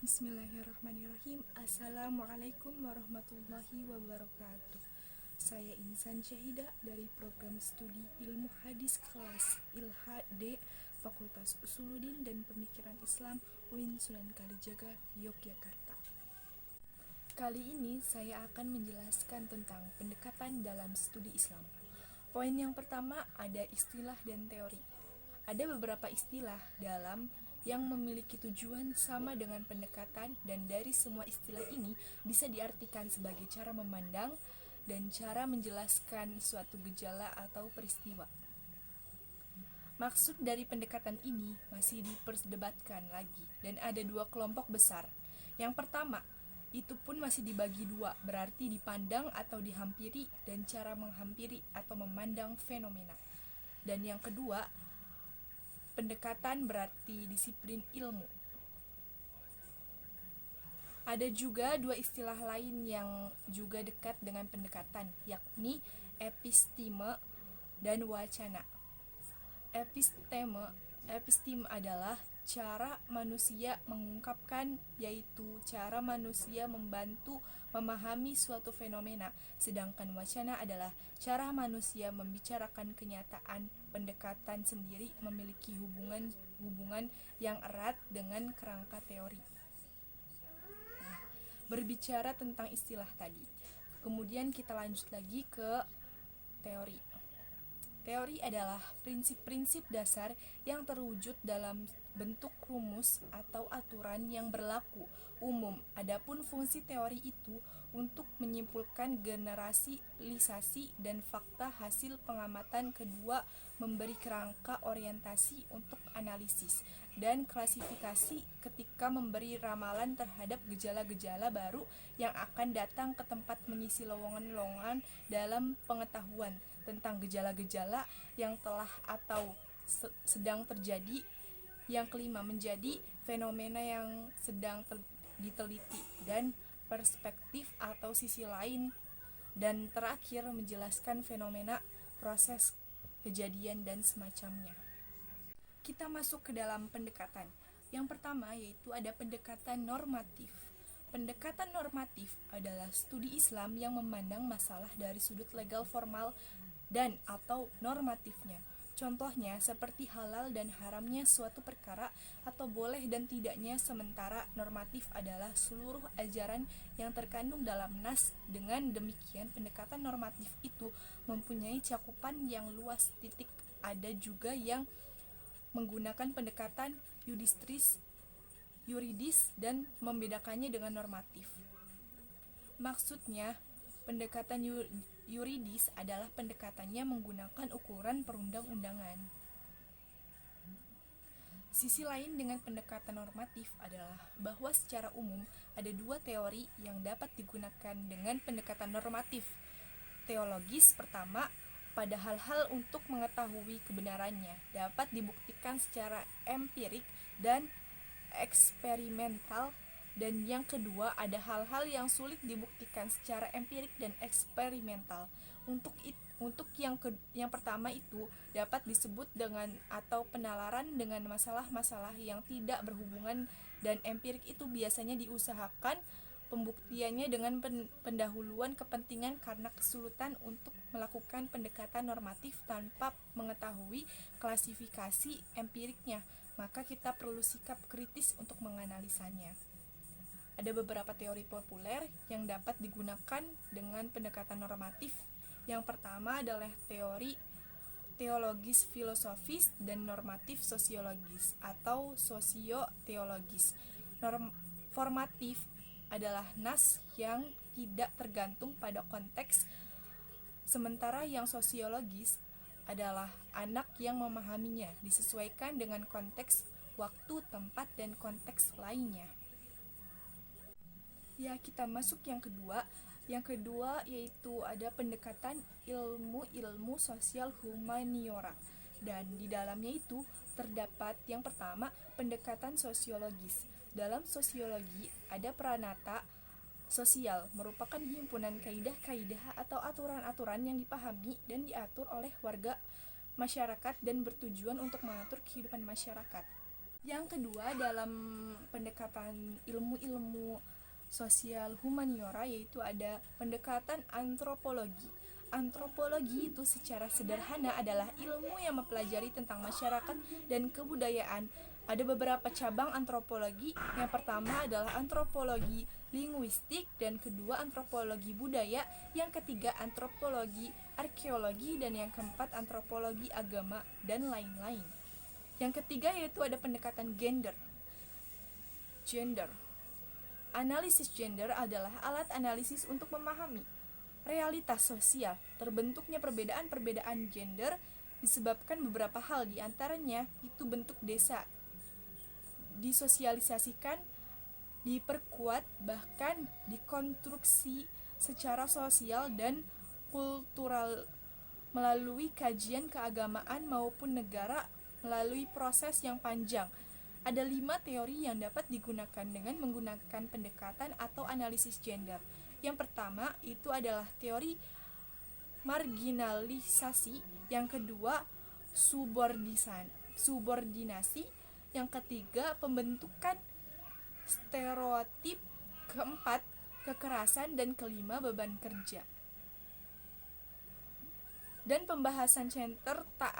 Bismillahirrahmanirrahim. Assalamualaikum warahmatullahi wabarakatuh. Saya Insan Syahida dari program studi Ilmu Hadis kelas ILHA D, Fakultas Usuluddin dan Pemikiran Islam UIN Sunan Kalijaga, Yogyakarta. Kali ini saya akan menjelaskan tentang pendekatan dalam studi Islam. Poin yang pertama ada istilah dan teori. Ada beberapa istilah dalam yang memiliki tujuan sama dengan pendekatan, dan dari semua istilah ini bisa diartikan sebagai cara memandang dan cara menjelaskan suatu gejala atau peristiwa. Maksud dari pendekatan ini masih diperdebatkan lagi, dan ada dua kelompok besar. Yang pertama, itu pun masih dibagi dua, berarti dipandang atau dihampiri dan cara menghampiri atau memandang fenomena. Dan yang kedua, pendekatan berarti disiplin ilmu. Ada juga dua istilah lain yang juga dekat dengan pendekatan, yakni episteme dan wacana. Episteme adalah cara manusia mengungkapkan, yaitu cara manusia membantu memahami suatu fenomena, sedangkan wacana adalah cara manusia membicarakan kenyataan. Pendekatan sendiri memiliki hubungan yang erat dengan kerangka teori. Berbicara tentang istilah tadi, kemudian kita lanjut lagi ke teori. Teori adalah prinsip-prinsip dasar yang terwujud dalam bentuk rumus atau aturan yang berlaku umum. Adapun fungsi teori itu untuk menyimpulkan generalisasi dan fakta hasil pengamatan, kedua memberi kerangka orientasi untuk analisis dan klasifikasi ketika memberi ramalan terhadap gejala-gejala baru yang akan datang ke tempat mengisi lowongan-lowongan dalam pengetahuan tentang gejala-gejala yang telah atau sedang terjadi. Yang kelima, menjadi fenomena yang sedang diteliti dan perspektif atau sisi lain. Dan terakhir, menjelaskan fenomena, proses, kejadian, dan semacamnya. Kita masuk ke dalam pendekatan. Yang pertama yaitu ada pendekatan normatif. Pendekatan normatif adalah studi Islam yang memandang masalah dari sudut legal formal dan atau normatifnya. Contohnya seperti halal dan haramnya suatu perkara atau boleh dan tidaknya, sementara normatif adalah seluruh ajaran yang terkandung dalam nas. Dengan demikian, pendekatan normatif itu mempunyai cakupan yang luas. Ada juga yang menggunakan pendekatan yuridis dan membedakannya dengan normatif. Maksudnya, pendekatan yuridis adalah pendekatannya menggunakan ukuran perundang-undangan. Sisi lain dengan pendekatan normatif adalah bahwa secara umum ada dua teori yang dapat digunakan dengan pendekatan normatif. Teologis pertama, pada hal-hal untuk mengetahui kebenarannya dapat dibuktikan secara empirik dan eksperimental, dan yang kedua ada hal-hal yang sulit dibuktikan secara empirik dan eksperimental. Untuk yang pertama itu dapat disebut dengan atau penalaran dengan masalah-masalah yang tidak berhubungan, dan empirik itu biasanya diusahakan pembuktiannya dengan pendahuluan kepentingan karena kesulitan untuk melakukan pendekatan normatif tanpa mengetahui klasifikasi empiriknya, maka kita perlu sikap kritis untuk menganalisanya. Ada beberapa teori populer yang dapat digunakan dengan pendekatan normatif. Yang pertama adalah teori teologis filosofis dan normatif sosiologis atau sosioteologis. Formatif adalah nas yang tidak tergantung pada konteks, sementara yang sosiologis adalah anak yang memahaminya disesuaikan dengan konteks, waktu, tempat, dan konteks lainnya. Ya, kita masuk yang kedua. Yang kedua yaitu ada pendekatan ilmu sosial humaniora, dan di dalamnya itu terdapat yang pertama pendekatan sosiologis. Dalam sosiologi ada pranata sosial, merupakan himpunan kaidah-kaidah atau aturan-aturan yang dipahami dan diatur oleh warga masyarakat dan bertujuan untuk mengatur kehidupan masyarakat. Yang kedua, dalam pendekatan ilmu-ilmu sosial humaniora, yaitu ada pendekatan antropologi. Antropologi itu secara sederhana adalah ilmu yang mempelajari tentang masyarakat dan kebudayaan. Ada beberapa cabang antropologi. Yang pertama adalah antropologi linguistik, dan kedua antropologi budaya, yang ketiga antropologi arkeologi, dan yang keempat antropologi agama dan lain-lain. Yang ketiga yaitu ada pendekatan gender. Analisis gender adalah alat analisis untuk memahami realitas sosial. Terbentuknya perbedaan-perbedaan gender disebabkan beberapa hal, diantaranya itu bentuk desa disosialisasikan, diperkuat, bahkan dikonstruksi secara sosial dan kultural melalui kajian keagamaan maupun negara melalui proses yang panjang. Ada 5 teori yang dapat digunakan dengan menggunakan pendekatan atau analisis gender. Yang pertama itu adalah teori marginalisasi, yang kedua subordinasi, yang ketiga pembentukan stereotip, keempat kekerasan, dan kelima beban kerja. Dan pembahasan center tak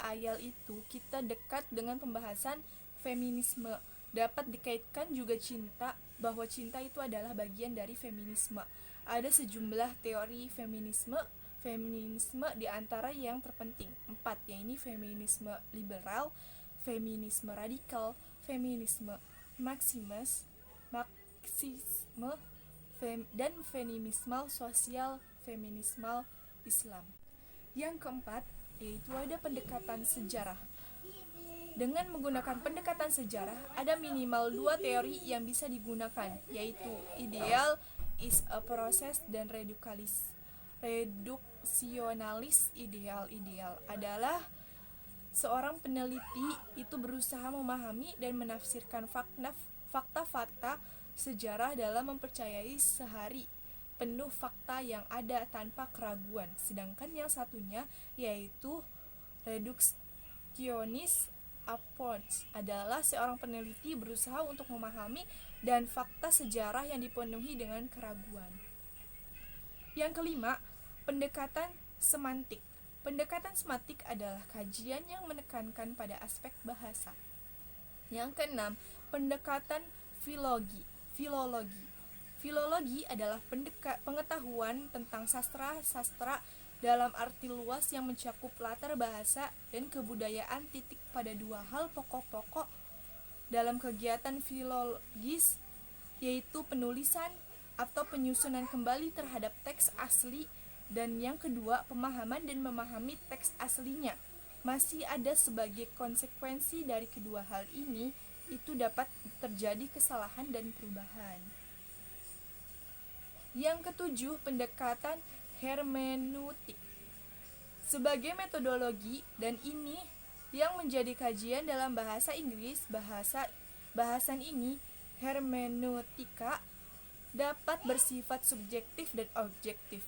ayal itu kita dekat dengan pembahasan feminisme. Dapat dikaitkan juga cinta, bahwa cinta itu adalah bagian dari feminisme. Ada sejumlah teori feminisme di antara yang terpenting 4, yaitu feminisme liberal, feminisme radikal, feminisme marxisme, dan feminisme sosial, feminisme Islam. Yang keempat yaitu ada pendekatan sejarah. Dengan menggunakan pendekatan sejarah, ada minimal 2 teori yang bisa digunakan, yaitu ideal is a process dan reduksionalis. Ideal adalah seorang peneliti itu berusaha memahami dan menafsirkan fakta-fakta sejarah dalam mempercayai sehari penuh fakta yang ada tanpa keraguan. Sedangkan yang satunya yaitu reduksionis approach adalah seorang peneliti berusaha untuk memahami dan fakta sejarah yang dipenuhi dengan keraguan. Yang kelima, pendekatan semantik. Pendekatan semantik adalah kajian yang menekankan pada aspek bahasa. Yang keenam, pendekatan filologi. Filologi adalah pengetahuan tentang sastra dalam arti luas yang mencakup latar bahasa dan kebudayaan pada 2 hal pokok dalam kegiatan filologis, yaitu penulisan atau penyusunan kembali terhadap teks asli, dan yang kedua pemahaman dan memahami teks aslinya. Masih ada sebagai konsekuensi dari kedua hal ini, itu dapat terjadi kesalahan dan perubahan. Yang ketujuh, pendekatan hermeneutik sebagai metodologi, dan ini yang menjadi kajian dalam bahasa Inggris. Bahasan ini, hermeneutika, dapat bersifat subjektif dan objektif.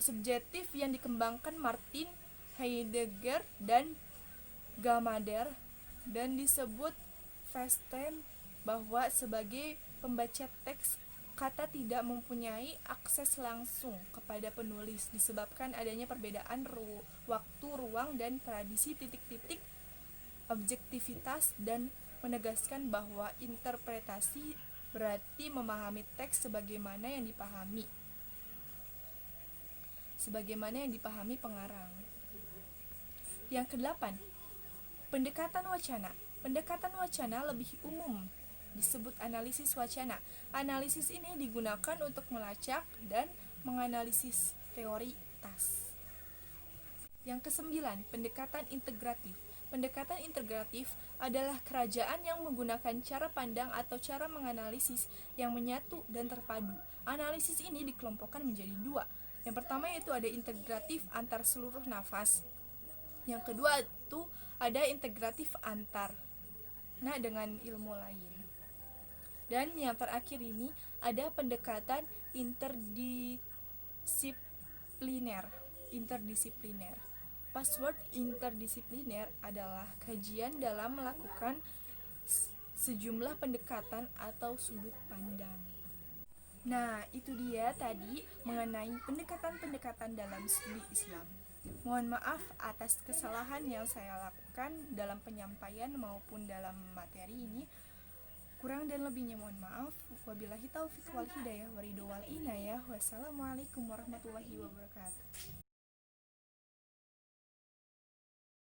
Subjektif yang dikembangkan Martin Heidegger dan Gamader, dan disebut Wettstein bahwa sebagai pembaca teks, kata tidak mempunyai akses langsung kepada penulis disebabkan adanya perbedaan waktu, ruang, dan tradisi titik-titik objektivitas, dan menegaskan bahwa interpretasi berarti memahami teks sebagaimana yang dipahami pengarang. Yang kedelapan, pendekatan wacana. Pendekatan wacana lebih umum disebut analisis wacana. Analisis ini digunakan untuk melacak dan menganalisis teori tas. Yang kesembilan, pendekatan integratif. Pendekatan integratif adalah kerajaan yang menggunakan cara pandang atau cara menganalisis yang menyatu dan terpadu. Analisis ini dikelompokkan menjadi 2. Yang pertama yaitu ada integratif antar seluruh nafas. Yang kedua itu ada integratif antar dengan ilmu lain. Dan yang terakhir ini ada pendekatan interdisipliner. Password interdisipliner adalah kajian dalam melakukan sejumlah pendekatan atau sudut pandang. Nah, itu dia tadi mengenai pendekatan-pendekatan dalam studi Islam. Mohon maaf atas kesalahan yang saya lakukan dalam penyampaian maupun dalam materi ini. Kurang dan lebihnya mohon maaf. Wabillahi taufiq wal hidayah wa ridho wal inayah. Wassalamualaikum warahmatullahi wabarakatuh.